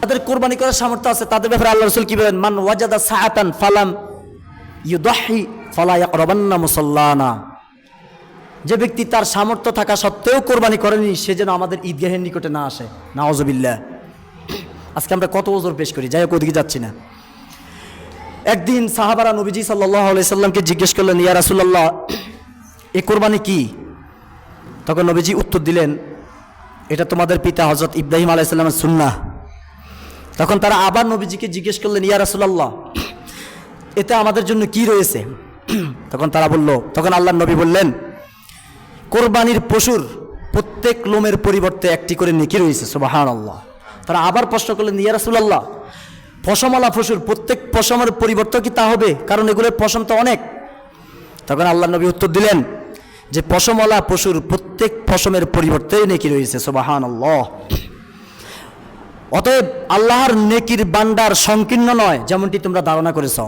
তাদের কোরবানি করার সামর্থ্য আছে, তাদের ব্যাপারে আল্লাহ রাসূল কি বলেন? মান ওয়াজাদা সাআতান ফালাম ইউদাহি ফালা ইয়াকরাবান্না মুসাল্লানা। যে ব্যক্তি তার সামর্থ্য থাকা সত্ত্বেও কোরবানি করেনি, সে যেন আমাদের ঈদগাহের নিকটে না আসে। নাউযুবিল্লাহ। আজকে আমরা কত ওজর পেশ করি, যাই হোক ওদিকে যাচ্ছি না। একদিন সাহাবারা নবীজি সাল্লাল্লাহু আলাইহি সাল্লামকে জিজ্ঞেস করলেন, ইয়া রাসূলুল্লাহ, এই কোরবানি কি? তখন নবীজি উত্তর দিলেন, এটা তোমাদের পিতা হযরত ইব্রাহিম আলাইহিস সালামের সুন্নাহ। তখন তারা আবার নবীজিকে জিজ্ঞেস করলেন, ইয়া রাসূলুল্লাহ, এতে আমাদের জন্য কি রয়েছে? তখন আল্লাহর নবী বললেন, কোরবানির পশুর প্রত্যেক লোমের পরিবর্তে একটি করে নেকি রয়েছে। সুবহানাল্লাহ। তারা আবার প্রশ্ন করলেন, ইয়া রাসূলুল্লাহ, পশমওয়ালা পশুর প্রত্যেক পশমের পরিবর্তে কি তা হবে? কারণ এগুলোর পশম তো অনেক। তখন আল্লাহর নবী উত্তর দিলেন যে পশমওয়ালা পশুর প্রত্যেক পশমের পরিবর্তে নেকি রয়েছে। সুবহানাল্লাহ। অতএব আল্লাহর নেকির ভান্ডার সংকীর্ণ নয় যেমনটি তোমরা ধারণা করেছ।